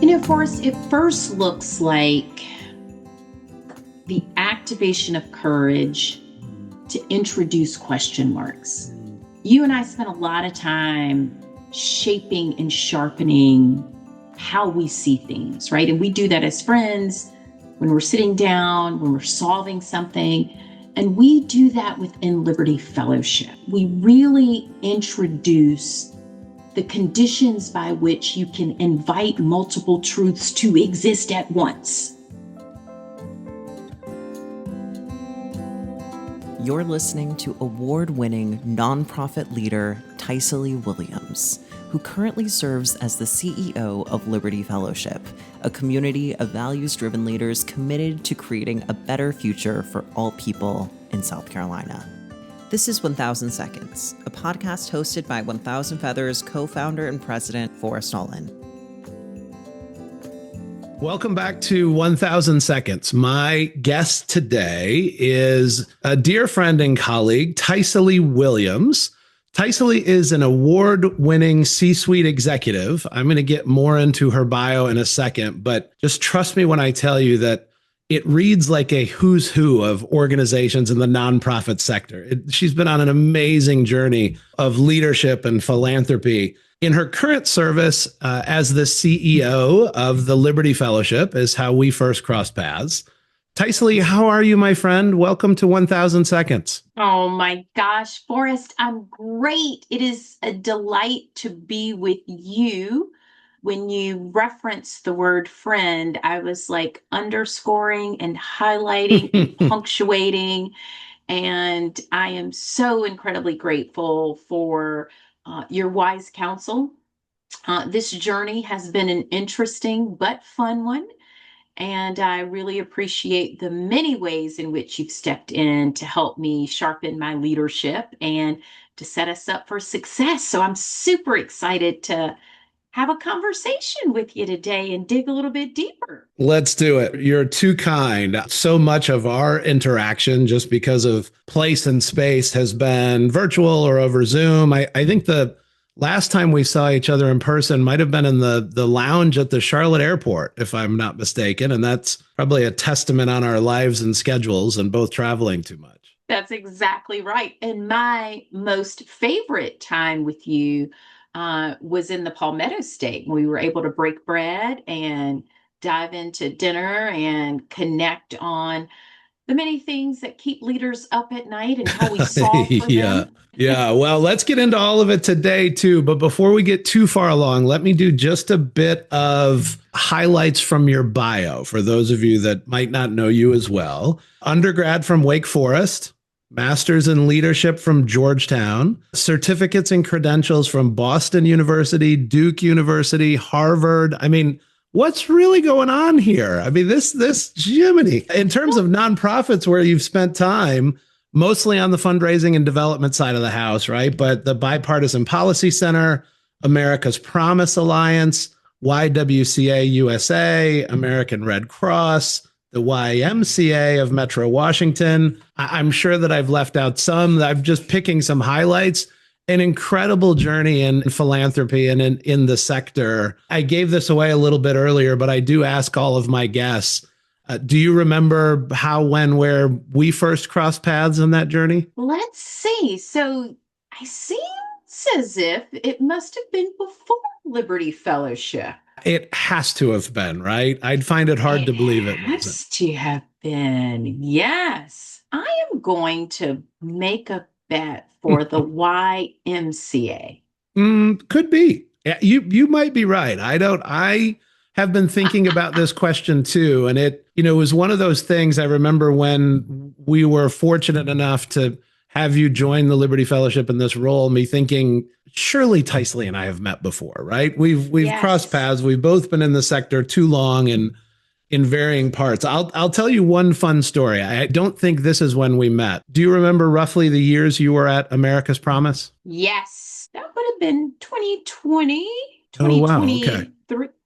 Forrest, it first looks like the activation of courage to introduce question marks. You and I spent a lot of time shaping and sharpening how we see things, right? And we do that as friends when we're sitting down, when we're solving something. And we do that within Liberty Fellowship. We really introduce the conditions by which you can invite multiple truths to exist at once. You're listening to award-winning nonprofit leader Tycely Williams, who currently serves as the CEO of Liberty Fellowship, a community of values-driven leaders committed to creating a better future for all people in South Carolina. This is 1000 Seconds, a podcast hosted by 1000 Feathers co-founder and president Forrest L. Welcome back to 1000 Seconds. My guest today is a dear friend and colleague, Tycely Williams. Tycely is an award-winning C-suite executive. I'm going to get more into her bio in a second, but just trust me when I tell you that it reads like a who's who of organizations in the nonprofit sector. She's been on an amazing journey of leadership and philanthropy. In her current service as the CEO of the Liberty Fellowship is how we first crossed paths. Tycely, how are you, my friend? Welcome to 1000 Seconds. Oh my gosh, Forrest, I'm great. It is a delight to be with you. When you reference the word friend, I was like underscoring and highlighting and punctuating. And I am so incredibly grateful for your wise counsel. This journey has been an interesting but fun one. And I really appreciate the many ways in which you've stepped in to help me sharpen my leadership and to set us up for success. So I'm super excited to have a conversation with you today and dig a little bit deeper. Let's do it. You're too kind. So much of our interaction, just because of place and space, has been virtual or over Zoom. I think the last time we saw each other in person might have been in the lounge at the Charlotte airport, if I'm not mistaken. And that's probably a testament on our lives and schedules and both traveling too much. That's exactly right. And my most favorite time with you was in the Palmetto State. We were able to break bread and dive into dinner and connect on the many things that keep leaders up at night and how we solve for them. Yeah. Well, let's get into all of it today, too. But before we get too far along, let me do just a bit of highlights from your bio for those of you that might not know you as well. Undergrad from Wake Forest. Master's in leadership from Georgetown, certificates and credentials from Boston University, Duke University, Harvard. I mean, what's really going on here? I mean, this Jiminy. In terms of nonprofits where you've spent time, mostly on the fundraising and development side of the house, right? But the Bipartisan Policy Center, America's Promise Alliance, YWCA USA, American Red Cross, the YMCA of Metro Washington. I'm sure that I've left out some. I'm just picking some highlights. An incredible journey in philanthropy and in the sector. I gave this away a little bit earlier, but I do ask all of my guests, do you remember how, when, where we first crossed paths on that journey? Let's see. So I seems as if it must have been before Liberty Fellowship. It has to have been, right? I'd find it hard to believe it wasn't. It has to have been. Yes. I am going to make a bet for the YMCA. Could be. Yeah, you might be right. I have been thinking about this question too. And it was one of those things I remember when we were fortunate enough to have you join the Liberty Fellowship in this role, me thinking, surely Tycely and I have met before, right? We've yes. crossed paths. We've both been in the sector too long and in varying parts. I'll tell you one fun story. I don't think this is when we met. Do you remember roughly the years you were at America's Promise? Yes. That would have been 2020. Oh, wow.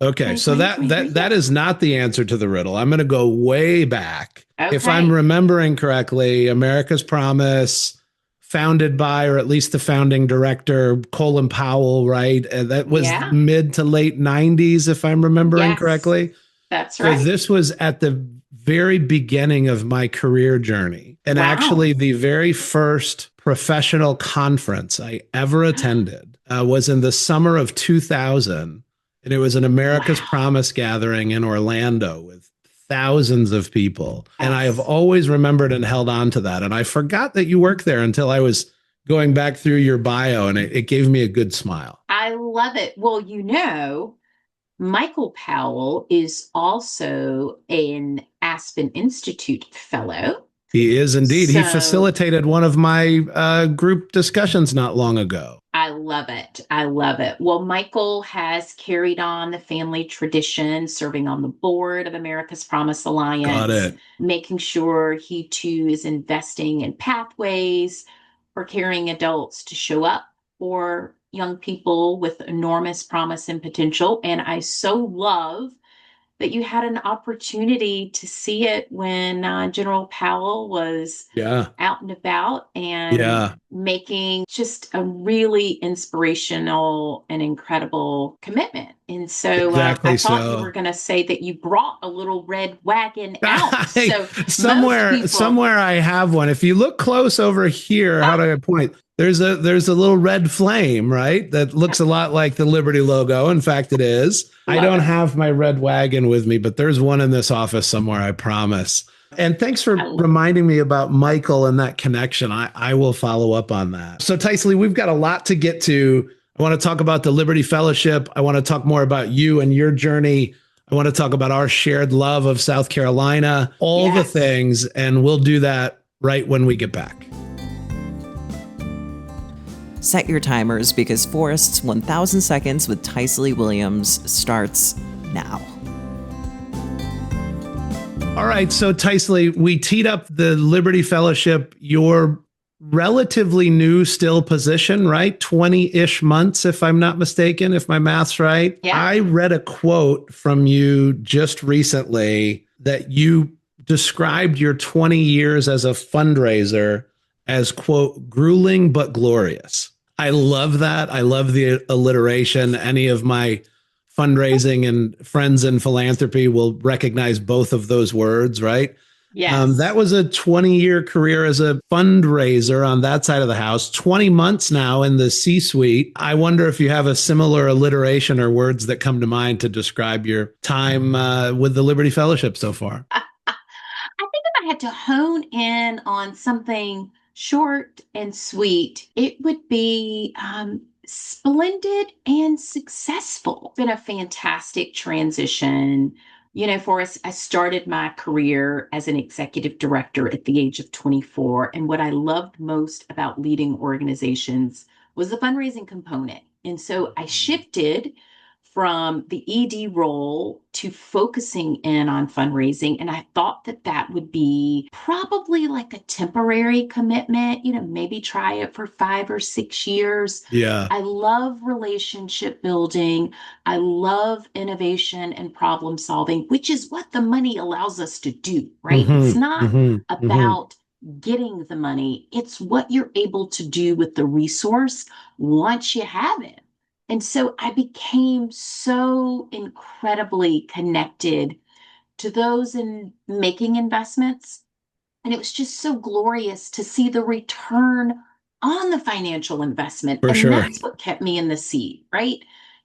Okay. So that is not the answer to the riddle. I'm going to go way back. Okay. If I'm remembering correctly, America's Promise founded by, or at least the founding director, Colin Powell, right? That was Yeah. mid to late 90s, if I'm remembering Yes, correctly. that's So right. this was at the very beginning of my career journey. And Wow. actually, the very first professional conference I ever attended was in the summer of 2000. And it was an America's Wow. Promise gathering in Orlando with thousands of people. And I have Yes. always remembered and held on to that. And I forgot that you worked there until I was going back through your bio, and it gave me a good smile. I love it. Well, Michael Powell is also an Aspen Institute fellow. He is indeed. He So facilitated one of my group discussions not long ago. I love it. I love it. Well, Michael has carried on the family tradition, serving on the board of America's Promise Got Alliance, it. making sure he too is investing in pathways for caring adults to show up for young people with enormous promise and potential. And I so love that you had an opportunity to see it when General Powell was Yeah. out and about and Yeah. making just a really inspirational and incredible commitment. And so I Exactly thought you so. were going to say that you brought a little red wagon out. So most somewhere people, somewhere I have one. If you look close over here, how do I point? There's a little red flame, right? That looks a lot like the Liberty logo. In fact, it is. I love don't it. have my red wagon with me, but there's one in this office somewhere, I promise. And thanks for I love it. reminding me about Michael and that connection. I will follow up on that. So, Tycely, we've got a lot to get to. I want to talk about the Liberty Fellowship. I want to talk more about you and your journey. I want to talk about our shared love of South Carolina, all the Yes. things, and we'll do that right when we get back. Set your timers because Forrest's 1000 Seconds with Tycely Williams starts now. All right. So, Tycely, we teed up the Liberty Fellowship, your relatively new still position, right? 20-ish months, if I'm not mistaken, if my math's right. Yeah. I read a quote from you just recently that you described your 20 years as a fundraiser as, quote, grueling but glorious. I love that. I love the alliteration. Any of my fundraising and friends in philanthropy will recognize both of those words, right? Yes. That was a 20-year career as a fundraiser on that side of the house, 20 months now in the C-suite. I wonder if you have a similar alliteration or words that come to mind to describe your time with the Liberty Fellowship so far. I think if I had to hone in on something short and sweet, it would be splendid and successful. It's been a fantastic transition. For us, I started my career as an executive director at the age of 24. And what I loved most about leading organizations was the fundraising component. And so I shifted from the ED role to focusing in on fundraising. And I thought that that would be probably like a temporary commitment, maybe try it for 5 or 6 years. Yeah. I love relationship building. I love innovation and problem solving, which is what the money allows us to do, right? It's Mm-hmm, not mm-hmm, mm-hmm. about getting the money, it's what you're able to do with the resource once you have it. And so I became so incredibly connected to those in making investments. And it was just so glorious to see the return on the financial investment. For And sure. that's what kept me in the seat, right?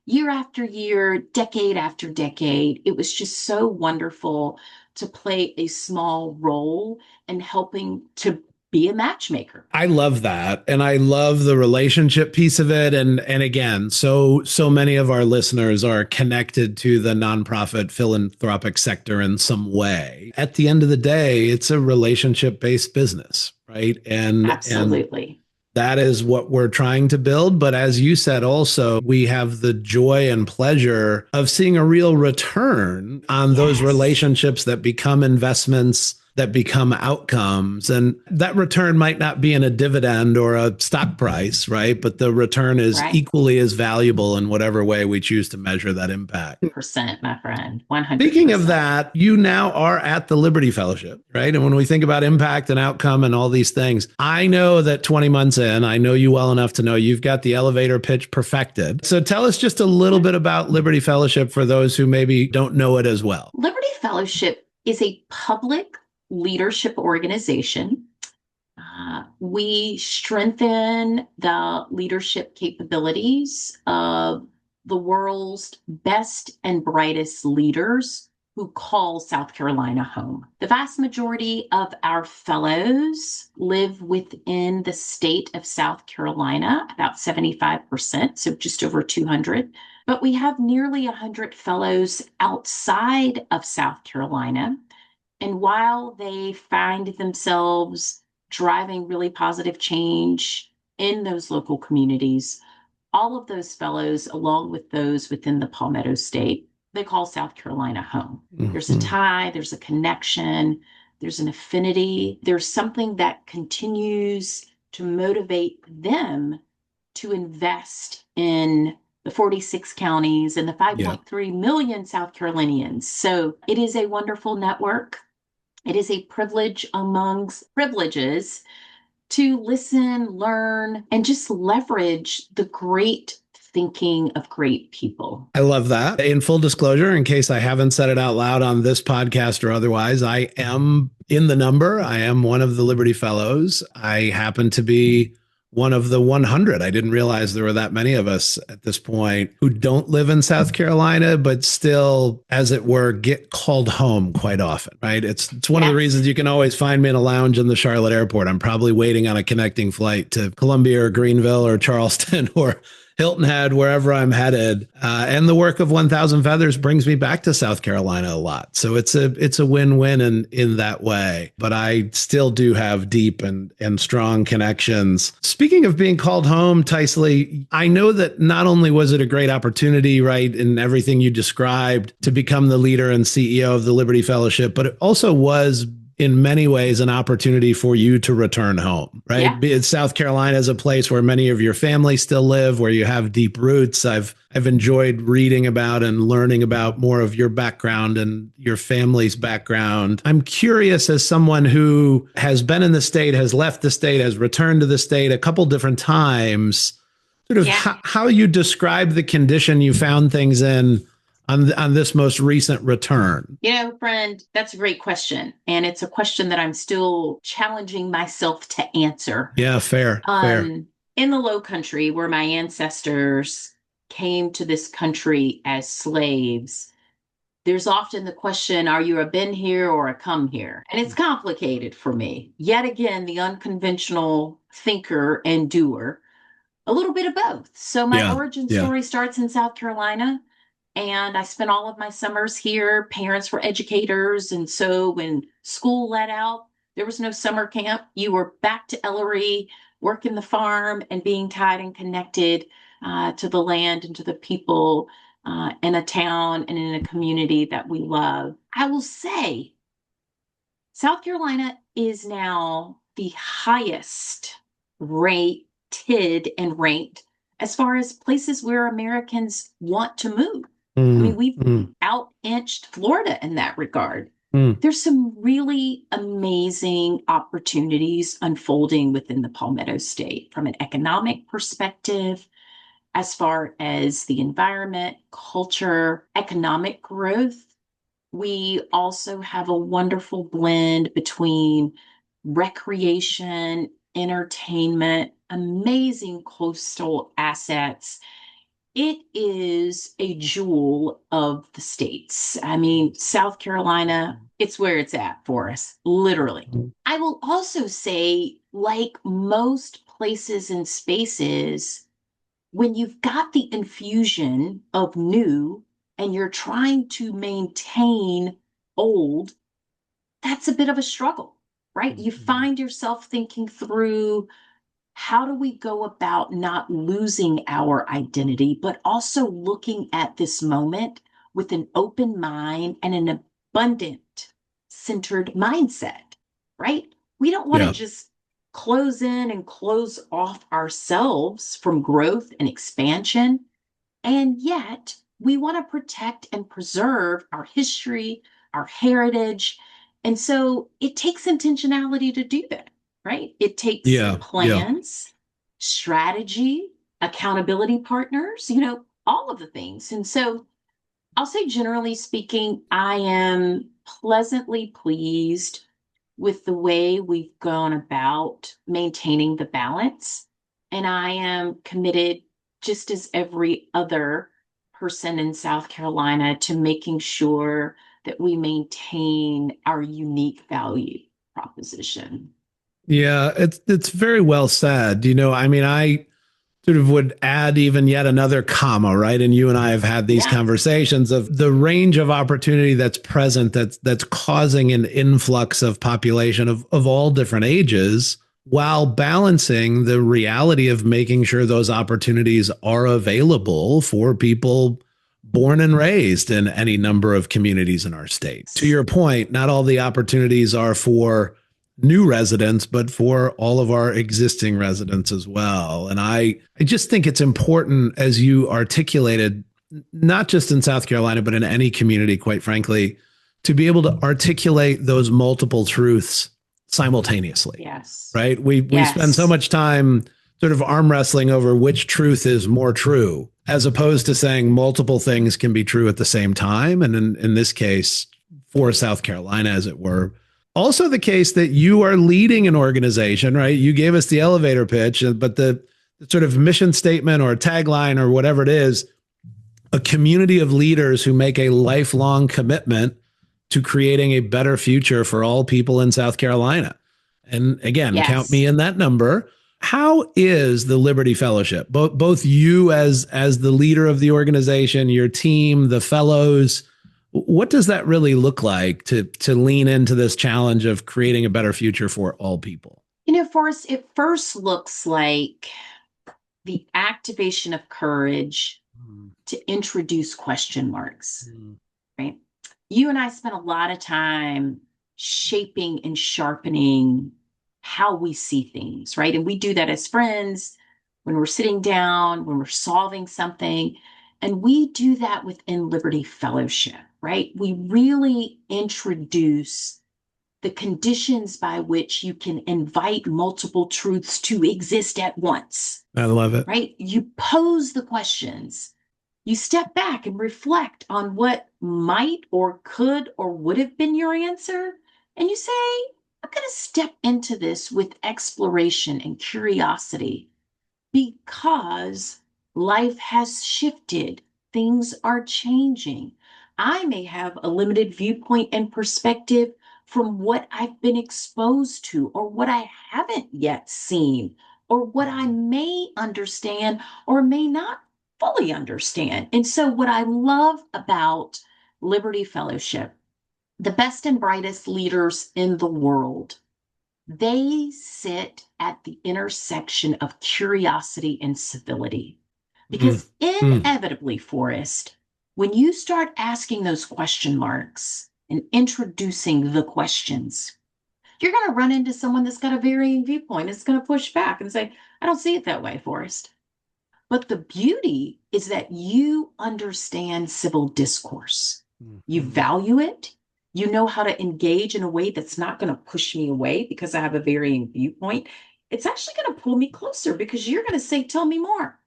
Year after year, decade after decade, it was just so wonderful to play a small role in helping to be a matchmaker. I love that. And I love the relationship piece of it. And again, so many of our listeners are connected to the nonprofit philanthropic sector in some way. At the end of the day, it's a relationship-based business, right? And Absolutely. that is what we're trying to build. But as you said, also, we have the joy and pleasure of seeing a real return on those Yes. relationships that become investments that become outcomes. And that return might not be in a dividend or a stock price, right? But the return is Right. equally as valuable in whatever way we choose to measure that impact. Percent, my friend. Speaking of 100%. that, you now are at the Liberty Fellowship, right? And when we think about impact and outcome and all these things, I know that 20 months in, I know you well enough to know you've got the elevator pitch perfected. So tell us just a little bit about Liberty Fellowship for those who maybe don't know it as well. Liberty Fellowship is a public leadership organization. We strengthen the leadership capabilities of the world's best and brightest leaders who call South Carolina home. The vast majority of our fellows live within the state of South Carolina, about 75%, so just over 200. But we have nearly 100 fellows outside of South Carolina. And while they find themselves driving really positive change in those local communities, all of those fellows, along with those within the Palmetto State, they call South Carolina home. Mm-hmm. There's a tie, there's a connection, there's an affinity, there's something that continues to motivate them to invest in the 46 counties and the 5.3 million South Carolinians. So it is a wonderful network. It is a privilege amongst privileges to listen, learn, and just leverage the great thinking of great people. I love that. In full disclosure, in case I haven't said it out loud on this podcast or otherwise, I am in the number. I am one of the Liberty Fellows. I happen to be one of the 100. I didn't realize there were that many of us at this point who don't live in South Carolina, but still, as it were, get called home quite often, right? It's one of the reasons you can always find me in a lounge in the Charlotte airport. I'm probably waiting on a connecting flight to Columbia or Greenville or Charleston or Hilton Head, wherever I'm headed. And the work of 1,000 Feathers brings me back to South Carolina a lot. So it's a win-win in that way. But I still do have deep and strong connections. Speaking of being called home, Tycely, I know that not only was it a great opportunity, right, in everything you described to become the leader and CEO of the Liberty Fellowship, but it also was in many ways an opportunity for you to return home, right? Yeah. South Carolina is a place where many of your family still live, where you have deep roots. I've enjoyed reading about and learning about more of your background and your family's background. I'm curious, as someone who has been in the state, has left the state, has returned to the state a couple different times, sort of how you describe the condition you found things in on this most recent return? You know, friend, that's a great question. And it's a question that I'm still challenging myself to answer. Yeah, fair. In the Low Country, where my ancestors came to this country as slaves, there's often the question, are you a been here or a come here? And it's complicated for me. Yet again, the unconventional thinker and doer, a little bit of both. So my origin story starts in South Carolina. And I spent all of my summers here. Parents were educators. And so when school let out, there was no summer camp. You were back to Ellery, working the farm and being tied and connected to the land and to the people in a town and in a community that we love. I will say, South Carolina is now the highest rated and ranked as far as places where Americans want to move. I mean, we've out-inched Florida in that regard. There's some really amazing opportunities unfolding within the Palmetto State from an economic perspective, as far as the environment, culture, economic growth. We also have a wonderful blend between recreation, entertainment, amazing coastal assets. It is a jewel of the states. I mean, South Carolina, it's where it's at for us, literally. I will also say, like most places and spaces, when you've got the infusion of new and you're trying to maintain old, that's a bit of a struggle, right? You find yourself thinking through, how do we go about not losing our identity, but also looking at this moment with an open mind and an abundant centered mindset, right? We don't want to Yeah. just close in and close off ourselves from growth and expansion. And yet, we want to protect and preserve our history, our heritage. And so it takes intentionality to do that, right? It takes Yeah. Yeah. plans, strategy, accountability partners, all of the things. And so I'll say, generally speaking, I am pleasantly pleased with the way we've gone about maintaining the balance. And I am committed, just as every other person in South Carolina, to making sure that we maintain our unique value proposition. Yeah, it's very well said. I mean, I sort of would add even yet another comma, right? And you and I have had these Yeah. conversations of the range of opportunity that's present, that's causing an influx of population of all different ages, while balancing the reality of making sure those opportunities are available for people born and raised in any number of communities in our state. To your point, not all the opportunities are for new residents, but for all of our existing residents as well. And I just think it's important, as you articulated, not just in South Carolina, but in any community, quite frankly, to be able to articulate those multiple truths simultaneously. Yes. Right? We spend so Yes. much time sort of arm wrestling over which truth is more true, as opposed to saying multiple things can be true at the same time. And in this case, for South Carolina, as it were, also the case that you are leading an organization, right? You gave us the elevator pitch, but the sort of mission statement or tagline or whatever it is, a community of leaders who make a lifelong commitment to creating a better future for all people in South Carolina. And again, count me Yes. in that number. How is the Liberty Fellowship? Both you as the leader of the organization, your team, the fellows, what does that really look like to lean into this challenge of creating a better future for all people? Forrest, it first looks like the activation of courage to introduce question marks, right? You and I spent a lot of time shaping and sharpening how we see things, right? And we do that as friends when we're sitting down, when we're solving something. And we do that within Liberty Fellowship, right? We really introduce the conditions by which you can invite multiple truths to exist at once, I love it. right? You pose the questions. You step back and reflect on what might or could or would have been your answer. And you say, I'm going to step into this with exploration and curiosity because life has shifted. Things are changing. I may have a limited viewpoint and perspective from what I've been exposed to, or what I haven't yet seen, or what I may understand or may not fully understand. And so, what I love about Liberty Fellowship, the best and brightest leaders in the world, they sit at the intersection of curiosity and civility. Mm, Because mm. inevitably, Forrest, when you start asking those question marks and introducing the questions, you're going to run into someone that's got a varying viewpoint. It's going to push back and say, I don't see it that way, Forrest. But the beauty is that you understand civil discourse. You value it. You know how to engage in a way that's not going to push me away because I have a varying viewpoint. It's actually going to pull me closer because you're going to say, tell me more.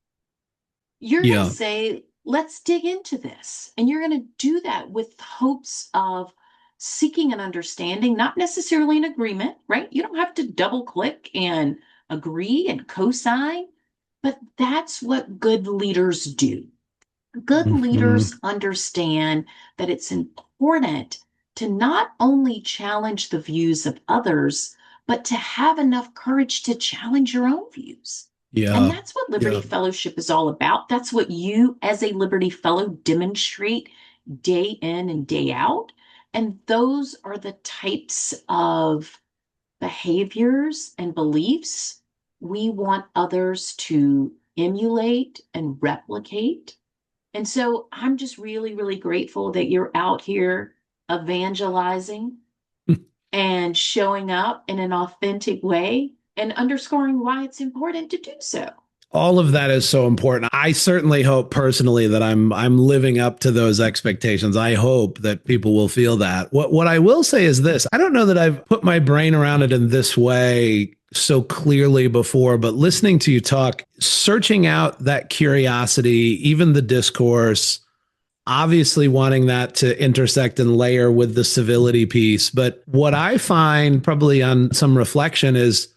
You're going to Yeah. say, let's dig into this. And you're going to do that with hopes of seeking an understanding, not necessarily an agreement, right? You don't have to double click and agree and co sign, but that's what good leaders do. Good Mhm. leaders understand that it's important to not only challenge the views of others, but to have enough courage to challenge your own views. And Yeah. that's what Liberty Yeah. Fellowship is all about. That's what you, as a Liberty Fellow, demonstrate day in and day out. And those are the types of behaviors and beliefs we want others to emulate and replicate. And so I'm just really, really grateful that you're out here evangelizing, and showing up in an authentic way and underscoring why it's important to do so. All of that is so important. I certainly hope personally that I'm living up to those expectations. I hope that people will feel that. What I will say is this. I don't know that I've put my brain around it in this way so clearly before, but listening to you talk, searching out that curiosity, even the discourse, obviously wanting that to intersect and layer with the civility piece. But what I find probably on some reflection is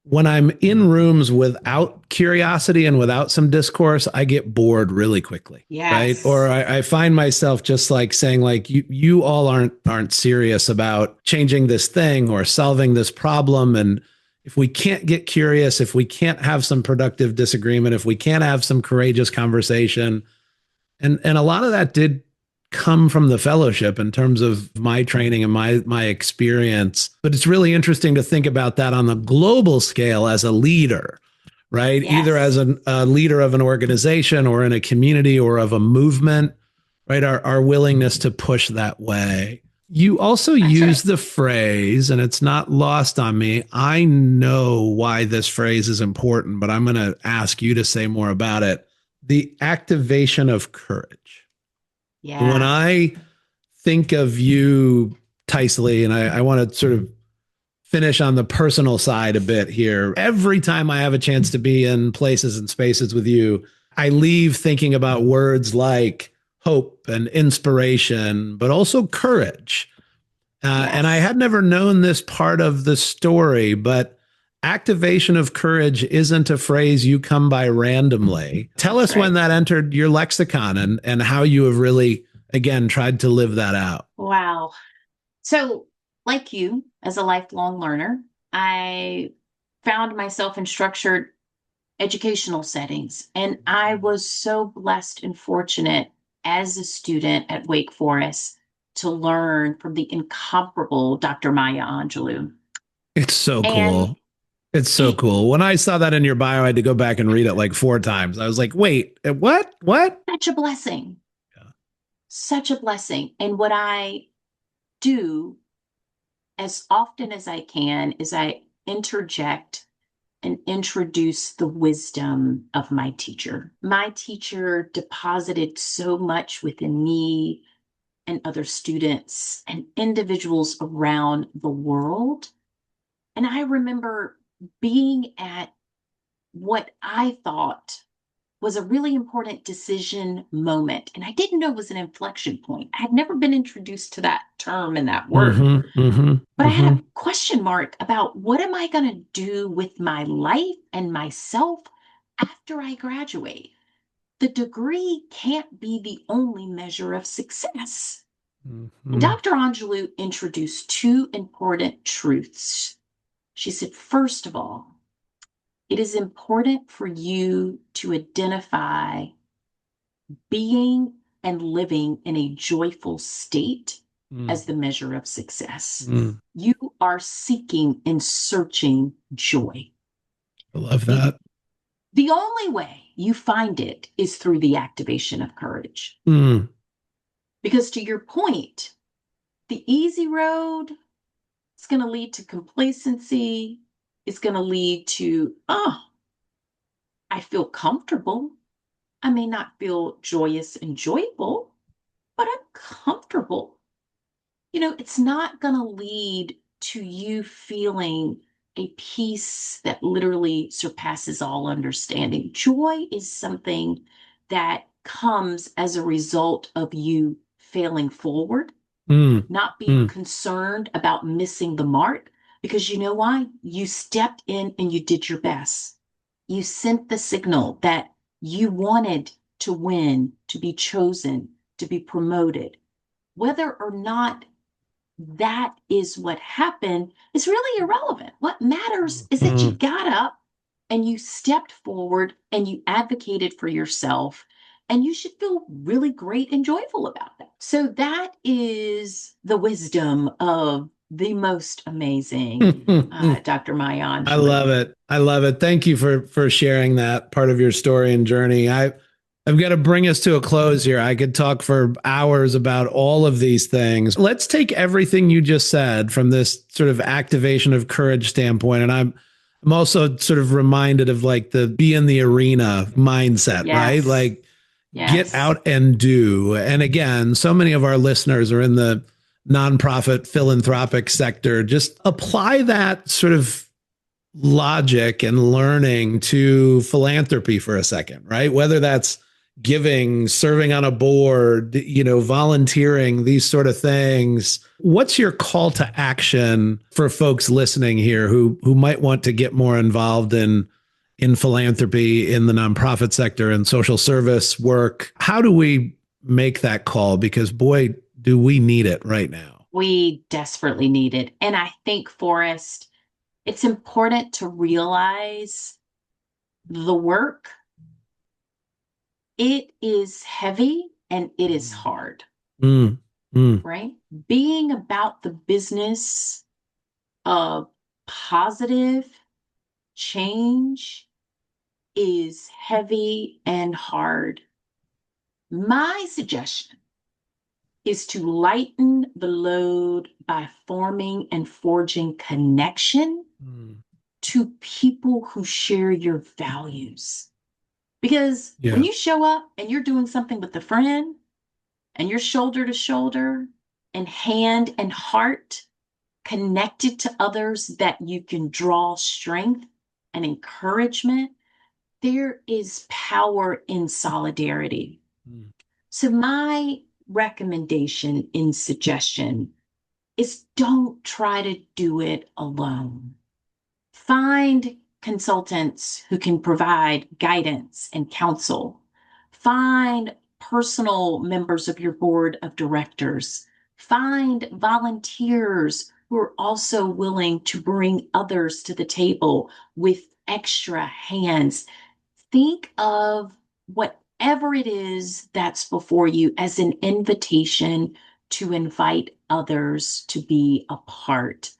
when I'm in rooms without curiosity and without some discourse, I get bored really quickly. Right. Or Yes. I find myself just like saying, like, you all aren't serious about changing this thing or solving this problem. And if we can't get curious, if we can't have some productive disagreement, if we can't have some courageous conversation, and a lot of that did come from the fellowship in terms of my training and my experience. But it's really interesting to think about that on the global scale as a leader, right? Either as Yes. a leader of an organization or in a community or of a movement, right? Our willingness to push that way. You also That's use right. the phrase, and it's not lost on me. I know why this phrase is important, but I'm going to ask you to say more about it. The activation of courage. When Yeah. I think of you, Tycely, and I want to sort of finish on the personal side a bit here. Every time I have a chance to be in places and spaces with you, I leave thinking about words like hope and inspiration, but also courage. And I Yes. had never known this part of the story, but activation of courage isn't a phrase you come by randomly. Tell That's us when right. that entered your lexicon and how you have really, again, tried to live that out. Wow. So, like you, as a lifelong learner, I found myself in structured educational settings. And I was so blessed and fortunate as a student at Wake Forest to learn from the incomparable Dr. Maya Angelou. It's so And cool. It's so it, cool. When I saw that in your bio, I had to go back and read it like 4 times. I was like, wait, what? What? such a blessing, Yeah. such a blessing. And what I do as often as I can is I interject and introduce the wisdom of my teacher. My teacher deposited so much within me and other students and individuals around the world. And I remember being at what I thought was a really important decision moment. And I didn't know it was an inflection point. I had never been introduced to that term and that word. Mm-hmm. Mm-hmm. But I had Mm-hmm. a question mark about what am I going to do with my life and myself after I graduate? The degree can't be the only measure of success. And Mm-hmm. Dr. Angelou introduced two important truths. She said, first of all, it is important for you to identify being and living in a joyful state as the measure of success. Mm-hmm. You are seeking and searching joy. I love The, that. the only way you find it is through the activation of courage. Mm. Because to your point, the easy road is going to lead to complacency. It's going to lead to, oh, I feel comfortable. I may not feel joyous and joyful, but I'm comfortable. It's not going to lead to you feeling a peace that literally surpasses all understanding. Joy is something that comes as a result of you failing forward, Mm. not being Mm. concerned about missing the mark, because you know why? You stepped in and you did your best. You sent the signal that you wanted to win, to be chosen, to be promoted. Whether or not that is what happened is really irrelevant. What matters is that you Mm. got up and you stepped forward and you advocated for yourself. And you should feel really great and joyful about that. So, that is the wisdom of the most amazing Dr. Maya I Angelou. love it. I love it. Thank you for sharing that part of your story and journey. I've got to bring us to a close here. I could talk for hours about all of these things. Let's take everything you just said from this sort of activation of courage standpoint. And I'm also sort of reminded of like the be in the arena mindset, right? Yes. Like get Yes. out and do. And again, so many of our listeners are in the nonprofit philanthropic sector. Just apply that sort of logic and learning to philanthropy for a second, right? Whether that's giving, serving on a board, volunteering, these sort of things. What's your call to action for folks listening here who might want to get more involved in philanthropy, in the nonprofit sector, and social service work? How do we make that call? Because boy, do we need it right now. We desperately need it. And I think, Forrest, it's important to realize the work. It is heavy and it is hard, right? Being about the business of positive change is heavy and hard. My suggestion is to lighten the load by forming and forging connection to people who share your values. Because when you show up and you're doing something with a friend and you're shoulder to shoulder and hand and heart connected to others that you can draw strength and encouragement, there is power in solidarity. So my recommendation and suggestion is don't try to do it alone. Find consultants who can provide guidance and counsel. Find personal members of your board of directors. Find volunteers who are also willing to bring others to the table with extra hands. Think of whatever it is that's before you as an invitation to invite others to be a part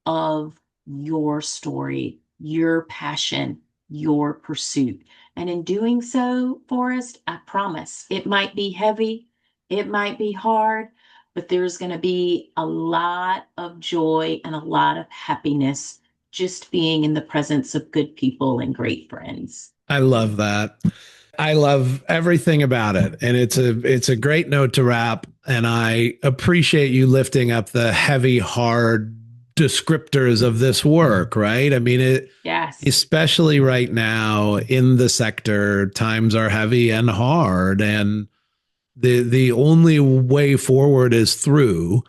of your story, your passion, your pursuit. And in doing so, Forrest, I promise it might be heavy, it might be hard, but there's going to be a lot of joy and a lot of happiness just being in the presence of good people and great friends. I love that. I love everything about it. And it's a great note to wrap. And I appreciate you lifting up the heavy, hard descriptors of this work, right? I mean, yes, especially right now in the sector, times are heavy and hard, and the only way forward is through,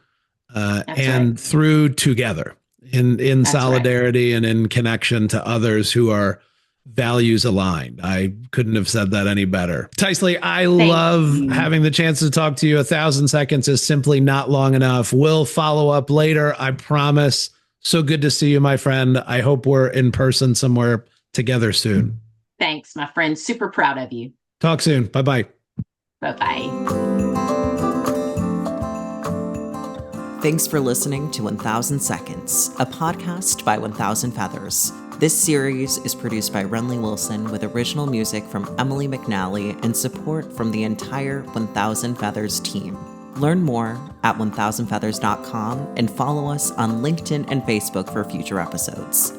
and through together in solidarity and in connection to others who are values aligned. I couldn't have said that any better. Tycely, I love having the chance to talk to you. 1,000 seconds is simply not long enough. We'll follow up later, I promise. So good to see you, my friend. I hope we're in person somewhere together soon. Thanks, my friend. Super proud of you. Talk soon. Bye-bye. Bye-bye. Thanks for listening to 1000 Seconds, a podcast by 1000 Feathers. This series is produced by Renly Wilson with original music from Emily McNally and support from the entire 1000 Feathers team. Learn more at 1000feathers.com and follow us on LinkedIn and Facebook for future episodes.